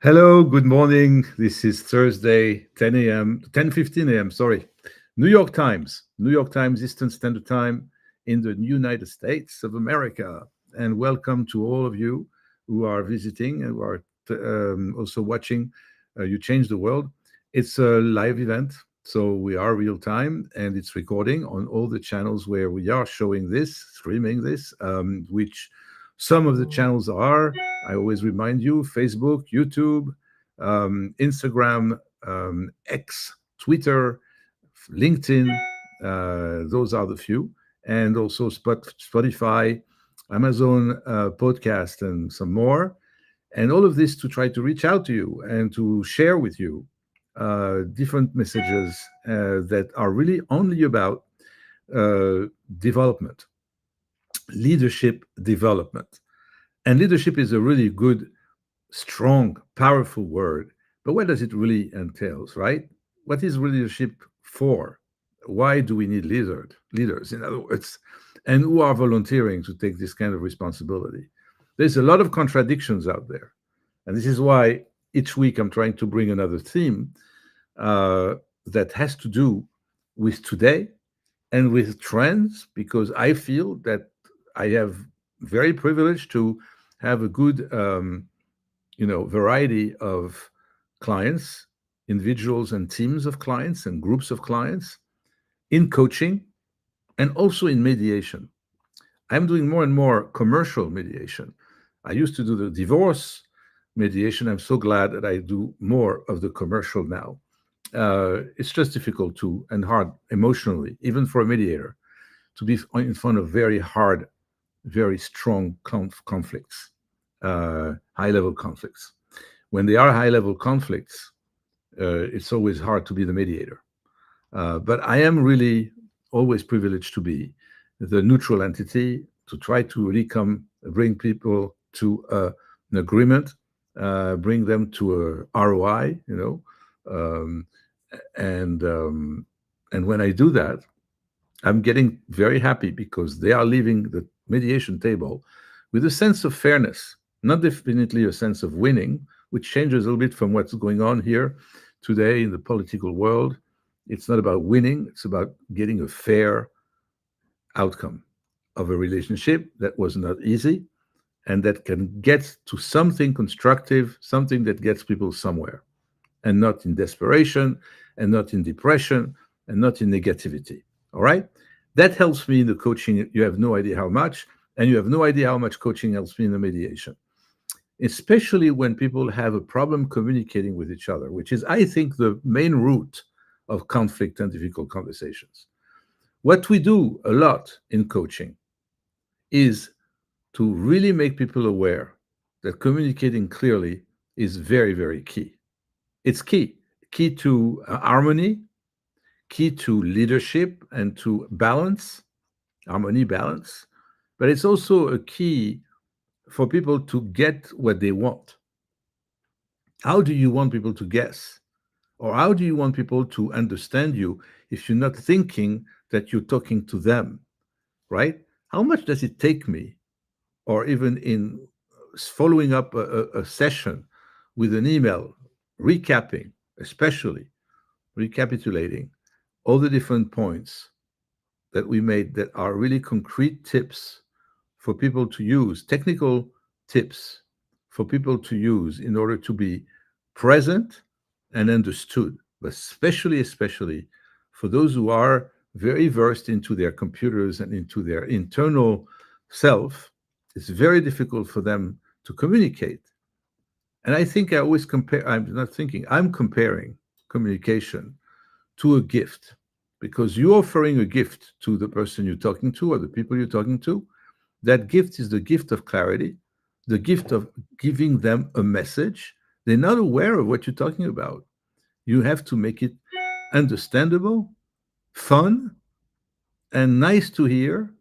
Hello, good morning. This is Thursday, 10 a.m., 10:15 a.m., sorry. New York Times Eastern Standard Time in the United States of America. And welcome to all of you who are visiting and who are also watching You Change the World. It's a live event, so we are real time and it's recording on all the channels where we are showing this, streaming this, which some of the channels are, I always remind you, Facebook, YouTube, Instagram, X, Twitter, LinkedIn. Those are the few. And also Spotify, Amazon podcast, and some more. And all of this to try to reach out to you and to share with you different messages that are really only about uh, development, leadership development. And leadership is a really good, strong, powerful word. But what does it really entails, right? What is leadership for? Why do we need leaders, in other words, and who are volunteering to take this kind of responsibility? There's a lot of contradictions out there. And this is why each week I'm trying to bring another theme uh, that has to do with today and with trends, because I feel that I have very privileged to have a good variety of clients, individuals and teams of clients and groups of clients in coaching and also in mediation. I'm doing more and more commercial mediation. I used to do the divorce mediation. I'm so glad that I do more of the commercial now. It's just difficult to and hard emotionally, even for a mediator, to be in front of very hard, very strong conflicts, high level conflicts. When they are high level conflicts, it's always hard to be the mediator. But I am really always privileged to be the neutral entity to try to really bring people to an agreement, bring them to a ROI, um, and and when I do that, I'm getting very happy because they are leaving the mediation table with a sense of fairness, not definitely a sense of winning, which changes a little bit from what's going on here today in the political world. It's not about winning, it's about getting a fair outcome of a relationship that was not easy and that can get to something constructive, something that gets people somewhere and not in desperation and not in depression and not in negativity. All right. That helps me in the coaching. You have no idea how much, and you have no idea how much coaching helps me in the mediation, especially when people have a problem communicating with each other, which is, I think, the main root of conflict and difficult conversations. What we do a lot in coaching is to really make people aware that communicating clearly is very, very key. It's key to harmony, key to leadership and to balance, harmony, balance. But it's also a key for people to get what they want. How do you want people to guess? Or how do you want people to understand you if you're not thinking that you're talking to them, right? How much does it take me, or even in following up a session with an email, recapping, especially recapitulating all the different points that we made that are really concrete tips for people to use, technical tips for people to use in order to be present and understood, but especially for those who are very versed into their computers and into their internal self. It's very difficult for them to communicate. And I think I always compare, I'm not thinking, I'm comparing communication to a gift, because you're offering a gift to the person you're talking to or the people you're talking to. That gift is the gift of clarity, the gift of giving them a message. They're not aware of what you're talking about. You have to make it understandable, fun, and nice to hear.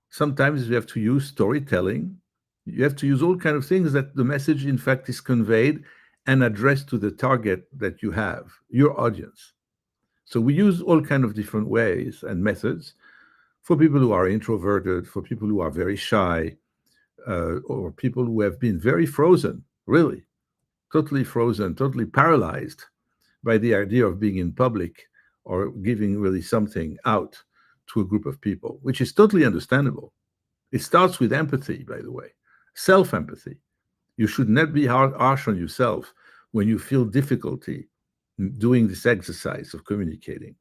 Sometimes you have to use storytelling. You have to use all kind of things that the message, in fact, is conveyed and addressed to the target that you have, your audience. So we use all kind of different ways and methods for people who are introverted, for people who are very shy, or people who have been very frozen, really. totally frozen, totally paralyzed by the idea of being in public or giving really something out to a group of people, which is totally understandable. It starts with empathy, by the way, self empathy. You should not be harsh on yourself when you feel difficulty doing this exercise of communicating.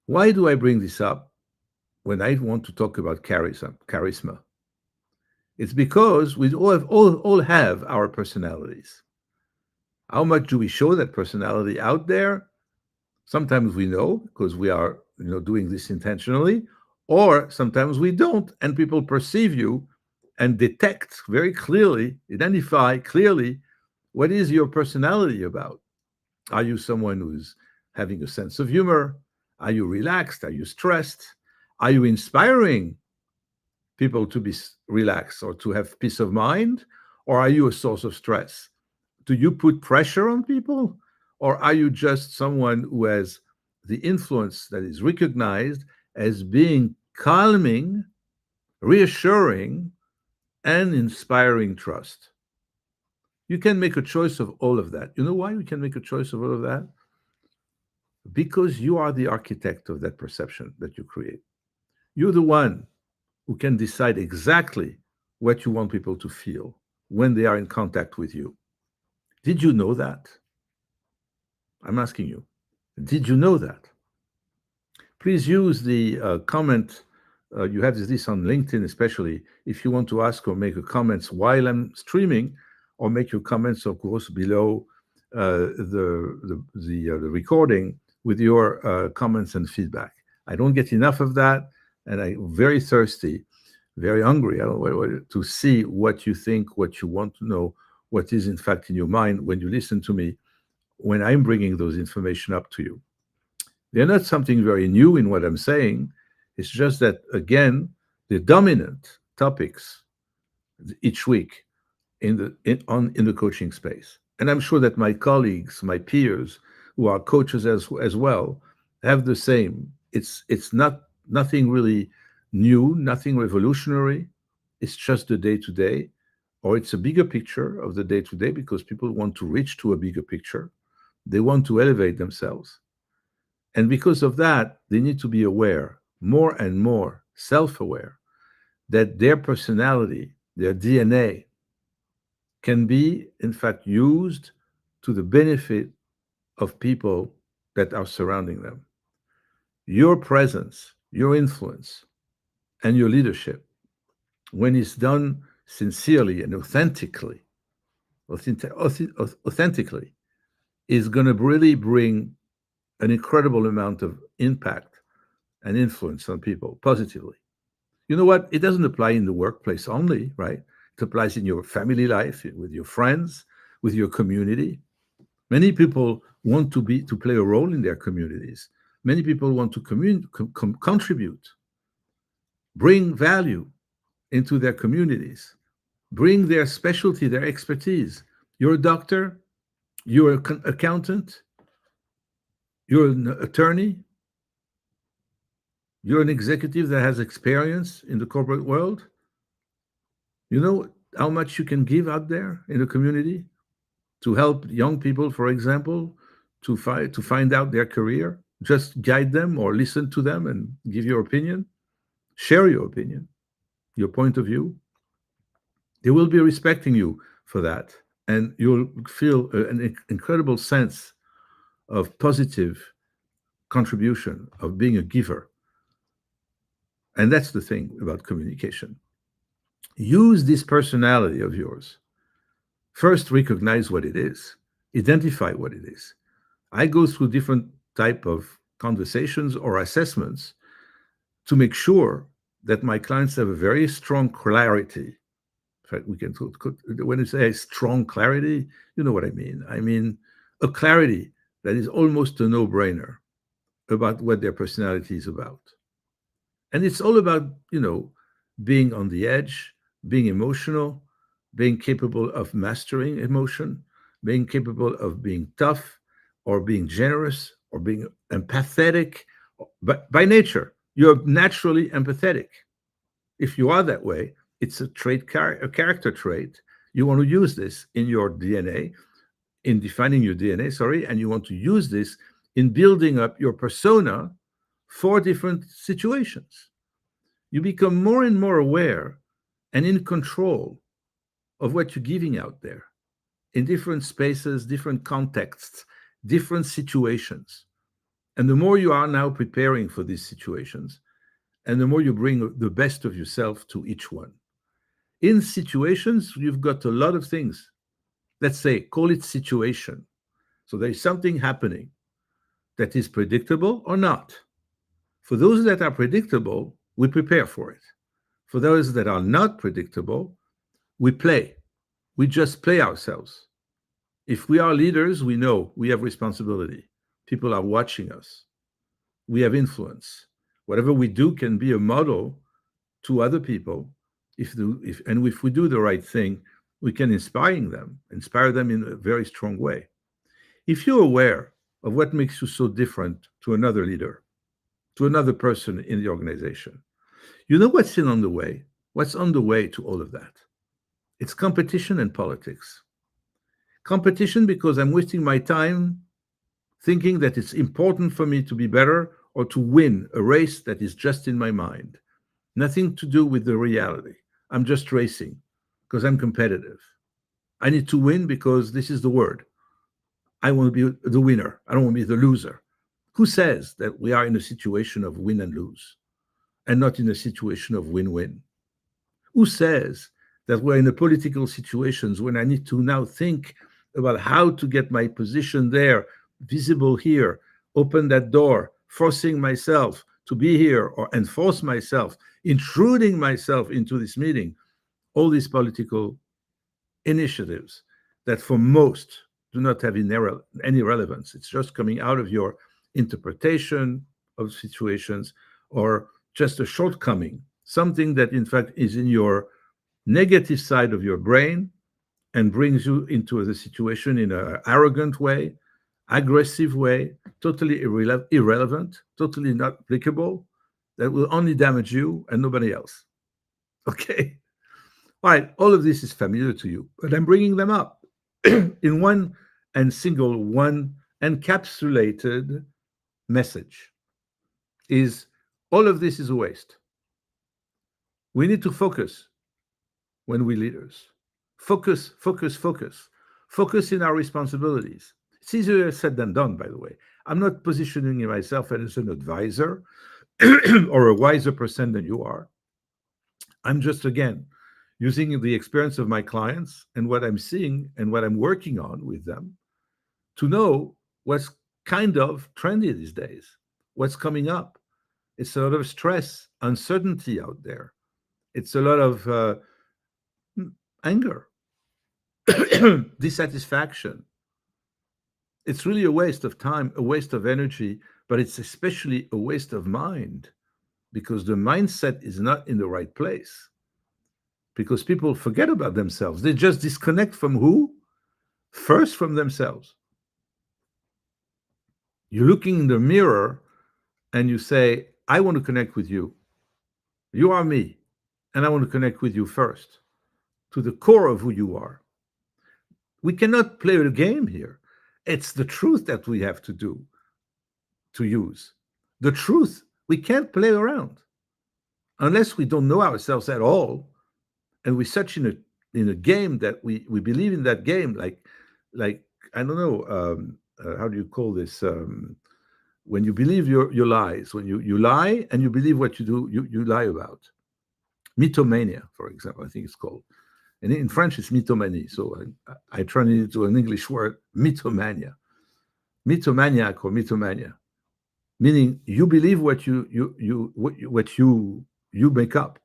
Why do I bring this up when I want to talk about charisma? It's because we all have our personalities. How much do we show that personality out there? Sometimes we know because we are, doing this intentionally, or sometimes we don't, and people perceive you and detect very clearly, identify clearly what is your personality about. Are you someone who's having a sense of humor? Are you relaxed? Are you stressed? Are you inspiring people to be relaxed or to have peace of mind? Or are you a source of stress? Do you put pressure on people? Or are you just someone who has the influence that is recognized as being calming, reassuring, and inspiring trust? You can make a choice of all of that. You know why you can make a choice of all of that? Because you are the architect of that perception that you create. You're the one who can decide exactly what you want people to feel when they are in contact with you. Did you know that? I'm asking you. Did you know that? Please use the comment. You have this on LinkedIn, especially if you want to ask or make a comments while I'm streaming, or make your comments, of course, below the recording with your comments and feedback. I don't get enough of that, and I'm very thirsty, very hungry. I don't know, to see what you think, what you want to know, what is in fact in your mind when you listen to me, when I'm bringing those information up to you. They're not something very new in what I'm saying. It's just that, again, the dominant topics each week in the coaching space. And I'm sure that my colleagues, my peers, who are coaches as well, have the same. It's not nothing really new, nothing revolutionary. It's just the day to day, or it's a bigger picture of the day to day because people want to reach to a bigger picture. They want to elevate themselves. And because of that, they need to be aware, more and more self aware, that their personality, their DNA, can be, in fact, used to the benefit of people that are surrounding them. Your presence, your influence, and your leadership, when it's done sincerely and authentically, is going to really bring an incredible amount of impact and influence on people positively. You know what? It doesn't apply in the workplace only, right? It applies in your family life, with your friends, with your community. Many people want to play a role in their communities. Many people want to contribute, bring value into their communities, bring their specialty, their expertise. You're a doctor, you're an accountant, you're an attorney, you're an executive that has experience in the corporate world. You know how much you can give out there in the community to help young people, for example, to find out their career. Just guide them or listen to them and give your opinion. Share your opinion, your point of view. They will be respecting you for that, and you'll feel an incredible sense of positive contribution, of being a giver. And that's the thing about communication. Use this personality of yours. First, recognize what it is, identify what it is. I go through different type of conversations or assessments to make sure that my clients have a very strong clarity. In fact, we can when you say strong clarity, you know what I mean. I mean a clarity that is almost a no-brainer about what their personality is about. And it's all about, being on the edge, being emotional, being capable of mastering emotion, being capable of being tough or being generous or being empathetic. But by nature, you're naturally empathetic. If you are that way, it's a character trait. You want to use this in your DNA, in defining your DNA, sorry, and you want to use this in building up your persona for different situations. You become more and more aware and in control of what you're giving out there in different spaces, different contexts, different situations. And the more you are now preparing for these situations, and the more you bring the best of yourself to each one. In situations, you've got a lot of things. Let's say, call it situation. So there's something happening that is predictable or not. For those that are predictable, we prepare for it. For those that are not predictable, we play. We just play ourselves. If we are leaders, we know we have responsibility. People are watching us. We have influence. Whatever we do can be a model to other people. If we do the right thing, we can inspire them in a very strong way. If you're aware of what makes you so different to another leader, to another person in the organization, you know what's in on the way. What's on the way to all of that? It's competition and politics. Competition because I'm wasting my time thinking that it's important for me to be better or to win a race that is just in my mind. Nothing to do with the reality. I'm just racing because I'm competitive. I need to win because this is the word. I want to be the winner. I don't want to be the loser. Who says that we are in a situation of win and lose and not in a situation of win-win? Who says that we're in a political situations when I need to now think about how to get my position there, visible here, open that door, forcing myself to be here or enforce myself, intruding myself into this meeting, all these political initiatives that for most do not have any relevance. It's just coming out of your interpretation of situations or just a shortcoming, something that in fact is in your negative side of your brain and brings you into the situation in an arrogant way, aggressive way, totally irrelevant, totally not applicable, that will only damage you and nobody else. Okay? All right, all of this is familiar to you, but I'm bringing them up in one and single, one encapsulated message is all of this is a waste. We need to focus when we leaders. Focus, focus, focus. Focus in our responsibilities. It's easier said than done, by the way. I'm not positioning myself as an advisor or a wiser person than you are. I'm just, again, using the experience of my clients and what I'm seeing and what I'm working on with them to know what's kind of trendy these days, what's coming up. It's a lot of stress, uncertainty out there. It's a lot of anger, dissatisfaction. It's really a waste of time, a waste of energy, but it's especially a waste of mind because the mindset is not in the right place. Because people forget about themselves. They just disconnect from who? First, from themselves. You're looking in the mirror and you say, I want to connect with you. You are me. And I want to connect with you first, to the core of who you are. We cannot play a game here. It's the truth that we have to use. The truth, we can't play around unless we don't know ourselves at all. And we're such in a game that we believe in that game, like I don't know, how do you call this? When you believe your lies, when you lie and you believe what you do, you lie about. Mythomania, for example, I think it's called. And in French, it's mythomanie. So I translated it to an English word, mythomania. Mythomaniac or mythomania, meaning you believe what you make up.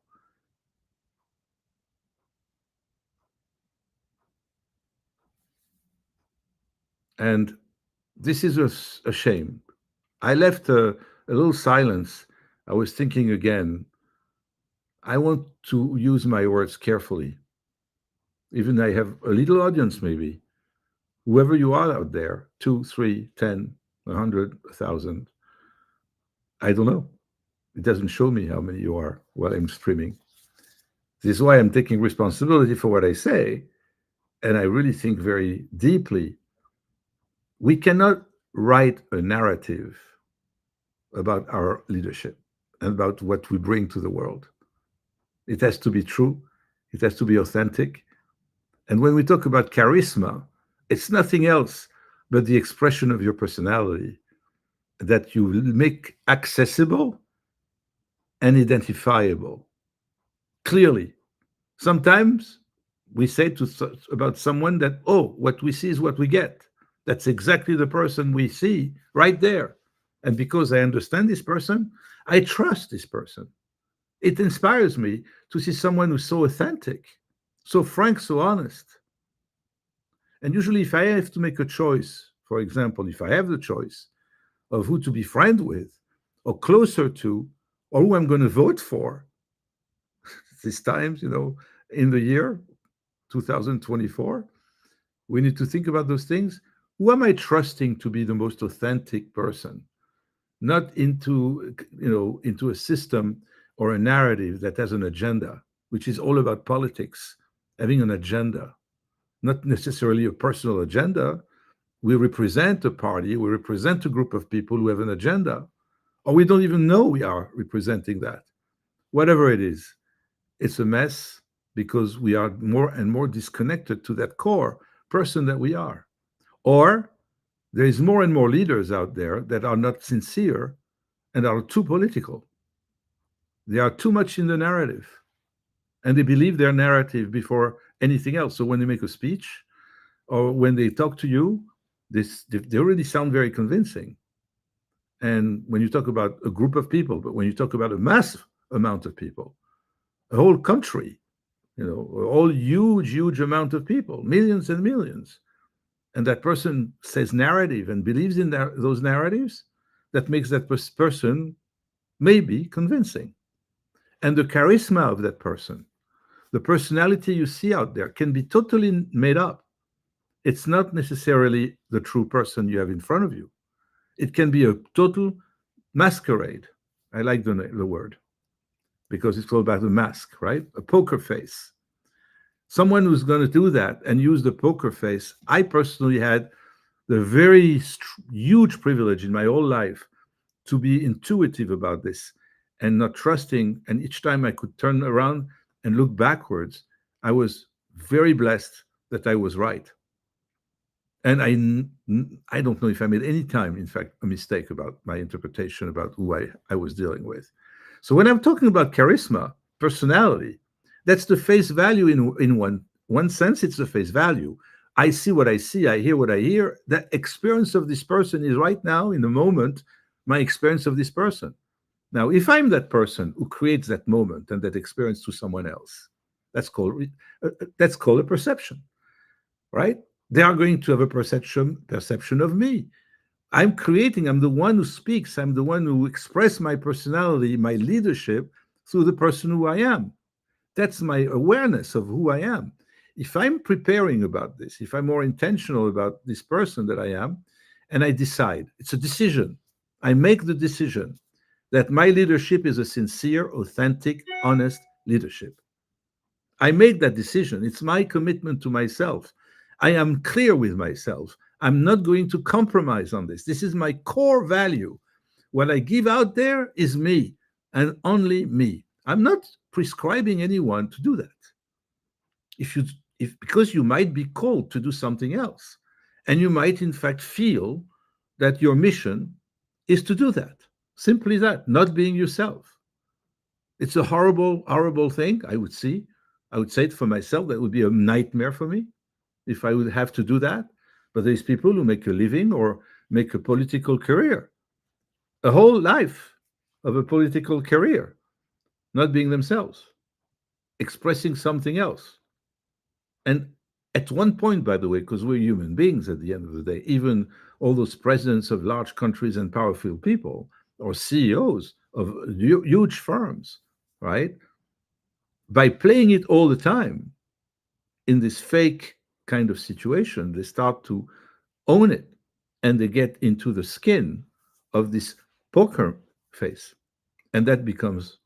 And this is a shame. I left a little silence. I was thinking again, I want to use my words carefully. Even I have a little audience, maybe. Whoever you are out there, 2, 3, 10, 100, 1,000, I don't know. It doesn't show me how many you are while I'm streaming. This is why I'm taking responsibility for what I say, and I really think very deeply, we cannot write a narrative about our leadership and about what we bring to the world. It has to be true, it has to be authentic. And when we talk about charisma, it's nothing else but the expression of your personality that you make accessible and identifiable clearly. Sometimes we say about someone that, oh, what we see is what we get. That's exactly the person we see right there. And because I understand this person, I trust this person. It inspires me to see someone who's so authentic, so frank, so honest. And usually, if I have to make a choice, for example, if I have the choice of who to be friend with, or closer to, or who I'm going to vote for, these times, in the year 2024, we need to think about those things. Who am I trusting to be the most authentic person? Not into a system or a narrative that has an agenda, which is all about politics, having an agenda, not necessarily a personal agenda. We represent a party, we represent a group of people who have an agenda, or we don't even know we are representing that. Whatever it is, it's a mess because we are more and more disconnected to that core person that we are. Or there is more and more leaders out there that are not sincere and are too political. They are too much in the narrative and they believe their narrative before anything else. So when they make a speech or when they talk to you, they already sound very convincing. And when you talk about a group of people, but when you talk about a massive amount of people, a whole country, a whole huge amount of people, millions and millions, and that person says narrative and believes in those narratives, that makes that person maybe convincing. And the charisma of that person, the personality you see out there, can be totally made up. It's not necessarily the true person you have in front of you. It can be a total masquerade. I like the word because it's all about the mask, right? A poker face. Someone who's going to do that and use the poker face. I personally had the very huge privilege in my whole life to be intuitive about this and not trusting. And each time I could turn around and look backwards, I was very blessed that I was right. And I don't know if I made any time, in fact, a mistake about my interpretation about who I was dealing with. So when I'm talking about charisma, personality, that's the face value in one sense. It's the face value. I see what I see. I hear what I hear. The experience of this person is right now in the moment my experience of this person. Now, if I'm that person who creates that moment and that experience to someone else, that's called a perception, right? They are going to have a perception of me. I'm the one who speaks. I'm the one who express my personality, my leadership through the person who I am. That's my awareness of who I am. If I'm preparing about this, if I'm more intentional about this person that I am, and I decide, it's a decision. I make the decision that my leadership is a sincere, authentic, honest leadership. I made that decision. It's my commitment to myself. I am clear with myself. I'm not going to compromise on this. This is my core value. What I give out there is me and only me. I'm not prescribing anyone to do that. Because you might be called to do something else, and you might in fact feel that your mission is to do that. Simply that, not being yourself. It's a horrible thing, I would see. I would say it for myself, that would be a nightmare for me if I would have to do that. But there's people who make a living or make a political career, a whole life of a political career, not being themselves, expressing something else. And at one point, by the way, because we're human beings at the end of the day, even all those presidents of large countries and powerful people or CEOs of huge firms, right? By playing it all the time in this fake kind of situation, they start to own it and they get into the skin of this poker face. And that becomes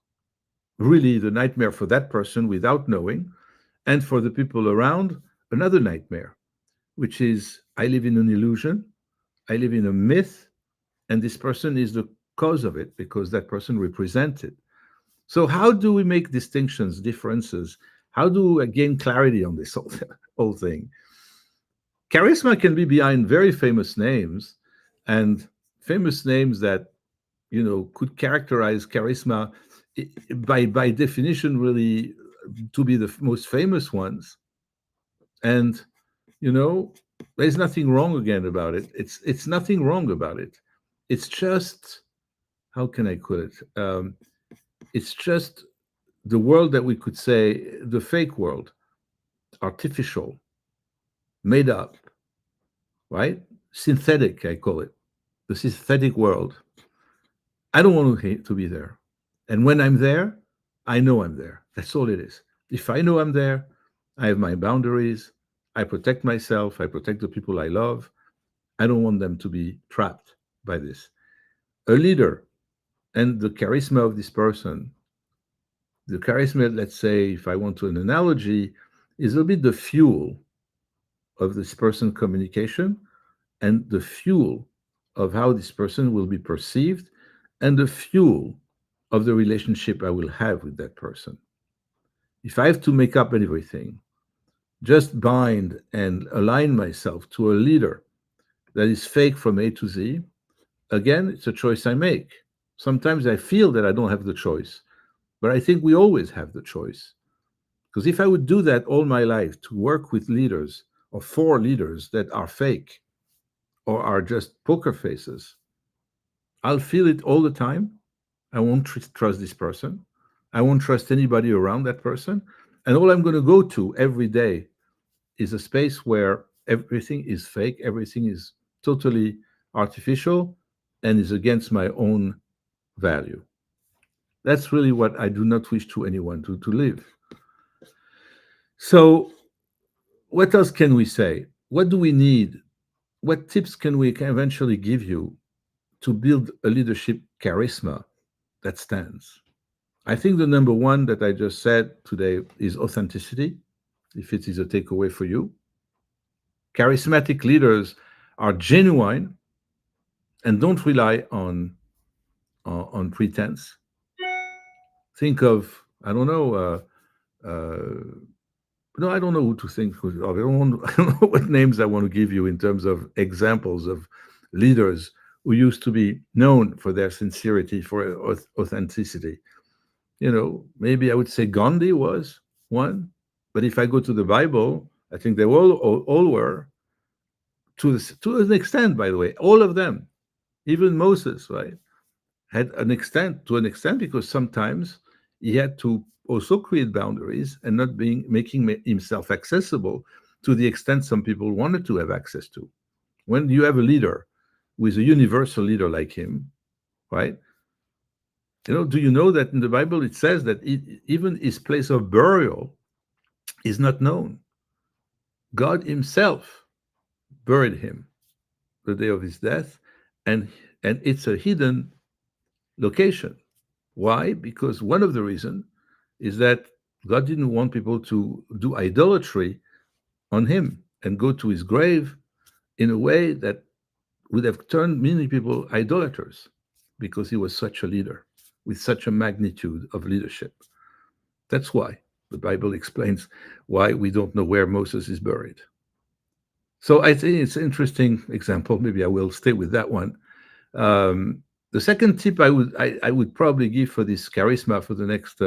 really the nightmare for that person without knowing, and for the people around, another nightmare, which is I live in an illusion, I live in a myth, and this person is the cause of it because that person represents it. So, how do we make distinctions, differences? How do we gain clarity on this whole thing? Charisma can be behind very famous names, and famous names that could characterize charisma by definition really to be the most famous ones. And you know there's nothing wrong again about it. It's nothing wrong about it. It's just, how can I put it, it's just the world that we could say the fake world, artificial, made up, right? Synthetic, I call it, the synthetic world. I don't want to be there. And when I'm there, I know I'm there. That's all it is. If I know I'm there, I have my boundaries. I protect myself. I protect the people I love. I don't want them to be trapped by this. A leader and the charisma of this person, the charisma, let's say, if I want to an analogy, is a bit the fuel of this person communication and the fuel of how this person will be perceived and the fuel of the relationship I will have with that person. If I have to make up everything, just bind and align myself to a leader that is fake from A to Z, again, it's a choice I make. Sometimes I feel that I don't have the choice, but I think we always have the choice. Because if I would do that all my life to work with leaders or for leaders that are fake or are just poker faces, I'll feel it all the time. I won't trust this person. I won't trust anybody around that person. And all I'm going to go to every day is a space where everything is fake, everything is totally artificial, and is against my own value. That's really what I do not wish to anyone to live. So, what else can we say? What do we need? What tips can we eventually give you to build a leadership charisma that stands? I think the number one that I just said today is authenticity, if it is a takeaway for you. Charismatic leaders are genuine and don't rely on pretense. Think of, I don't know, no, I don't know who to think of. I don't know what names I want to give you in terms of examples of leaders who used to be known for their sincerity, for authenticity. Maybe I would say Gandhi was one, but if I go to the Bible, I think they all were, to an extent, by the way, all of them, even Moses, right, had an extent, because sometimes he had to also create boundaries and not making himself accessible to the extent some people wanted to have access to. When you have a leader who is a universal leader like him, right? Do you know that in the Bible it says that even his place of burial is not known? God himself buried him the day of his death, and it's a hidden location. Why? Because one of the reasons is that God didn't want people to do idolatry on him and go to his grave in a way that would have turned many people idolaters, because he was such a leader with such a magnitude of leadership. That's why the Bible explains why we don't know where Moses is buried. So I think it's an interesting example. Maybe I will stay with that one. The second tip I would probably give for this charisma for the next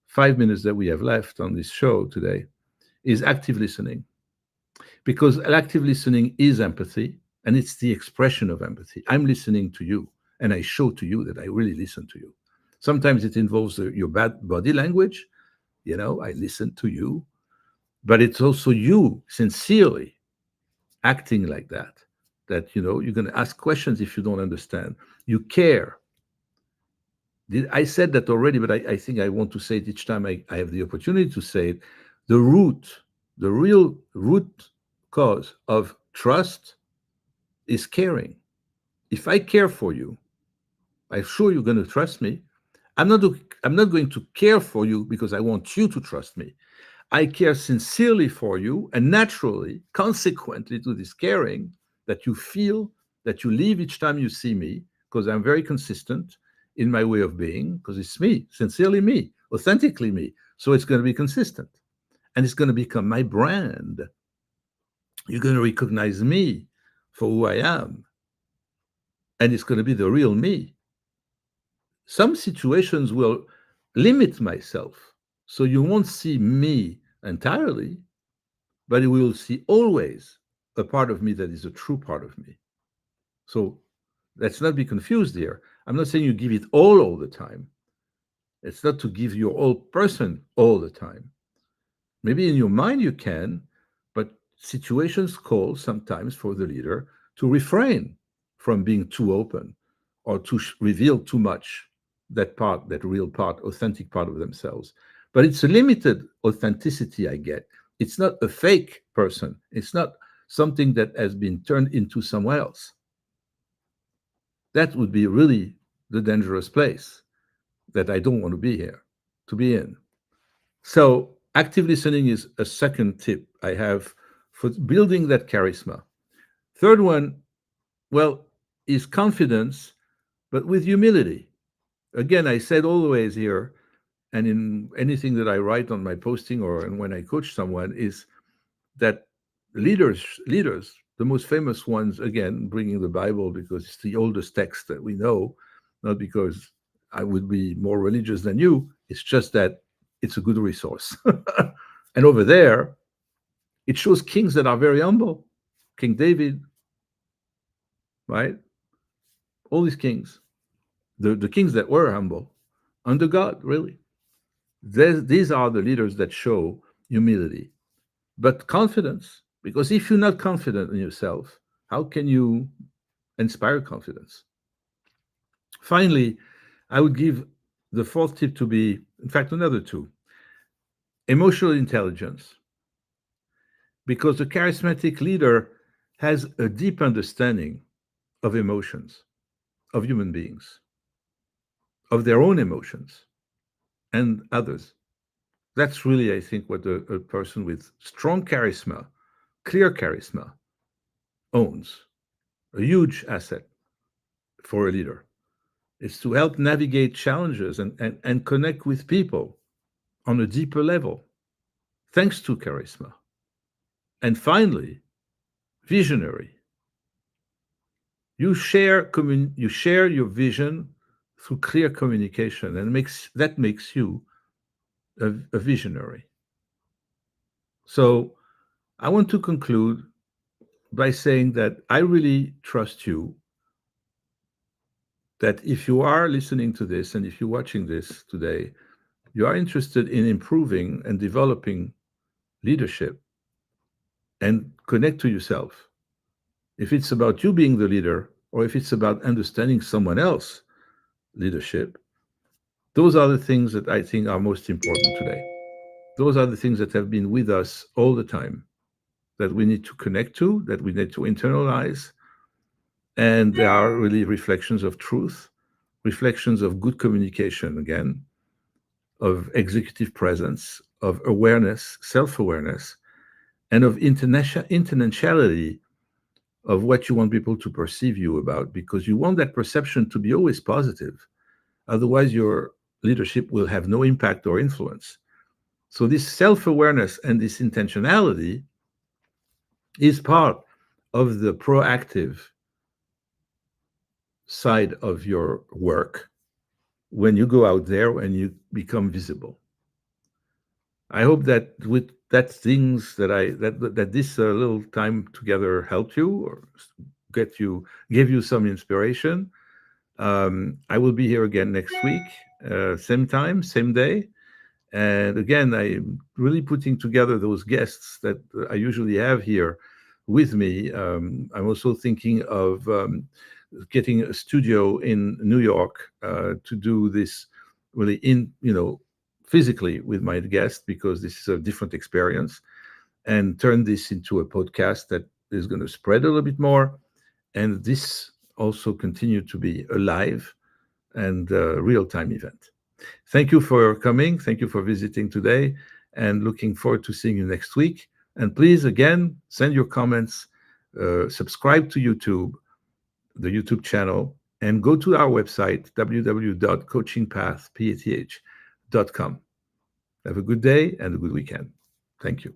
5 minutes that we have left on this show today is active listening, because active listening is empathy, and it's the expression of empathy. I'm listening to you, and I show to you that I really listen to you. Sometimes it involves your bad body language. I listen to you, but it's also you sincerely acting like that. That you're going to ask questions if you don't understand. You care. I said that already, but I think I want to say it each time I have the opportunity to say it. The real root cause of trust is caring. If I care for you, I'm sure you're going to trust me. I'm not going to care for you because I want you to trust me. I care sincerely for you, and naturally, consequently to this caring, that you feel, that you live each time you see me, because I'm very consistent in my way of being, because it's me, sincerely me, authentically me. So it's going to be consistent, and it's going to become my brand. You're going to recognize me for who I am, and it's going to be the real me. Some situations will limit myself, so you won't see me entirely, but you will see always a part of me that is a true part of me. So let's not be confused here. I'm not saying you give it all the time. It's not to give your whole person all the time. Maybe in your mind you can, but situations call sometimes for the leader to refrain from being too open or to reveal too much that part, that real part, authentic part of themselves. But it's a limited authenticity I get. It's not a fake person. It's not something that has been turned into someone else. That would be really the dangerous place that I don't want to be here, to be in. So, active listening is a second tip I have for building that charisma. Third one, well, is confidence, but with humility. Again, I said always here, and in anything that I write on my posting or and when I coach someone, is that leaders, the most famous ones, again, bringing the Bible because it's the oldest text that we know, not because I would be more religious than you. It's just that it's a good resource. And over there, it shows kings that are very humble. King David, right? All these kings, the kings that were humble under God, really. These are the leaders that show humility, but confidence. Because if you're not confident in yourself, how can you inspire confidence? Finally, I would give the fourth tip to be, in fact, another two: emotional intelligence. Because a charismatic leader has a deep understanding of emotions, of human beings, of their own emotions and others. That's really, I think, what a person with strong charisma, clear charisma, owns. A huge asset for a leader is to help navigate challenges and connect with people on a deeper level, thanks to charisma. And finally, visionary. You share your vision through clear communication, and makes you a visionary. So I want to conclude by saying that I really trust you, that if you are listening to this and if you're watching this today, you are interested in improving and developing leadership and connect to yourself. If it's about you being the leader or if it's about understanding someone else leadership, those are the things that I think are most important today. Those are the things that have been with us all the time, that we need to connect to, that we need to internalize. And they are really reflections of truth, reflections of good communication, again, of executive presence, of awareness, self awareness, and of intentionality of what you want people to perceive you about, because you want that perception to be always positive. Otherwise, your leadership will have no impact or influence. So, this self awareness and this intentionality is part of the proactive side of your work when you go out there and you become visible. I hope that with that things that this little time together helped you or give you some inspiration. I will be here again next week, same time, same day. And again, I'm really putting together those guests that I usually have here with me. I'm also thinking of getting a studio in New York to do this really physically with my guest, because this is a different experience, and turn this into a podcast that is going to spread a little bit more. And this also continue to be a live and real time event. Thank you for coming. Thank you for visiting today. and looking forward to seeing you next week. And please, again, send your comments, subscribe to YouTube, the YouTube channel, and go to our website, www.coachingpath.com. Have a good day and a good weekend. Thank you.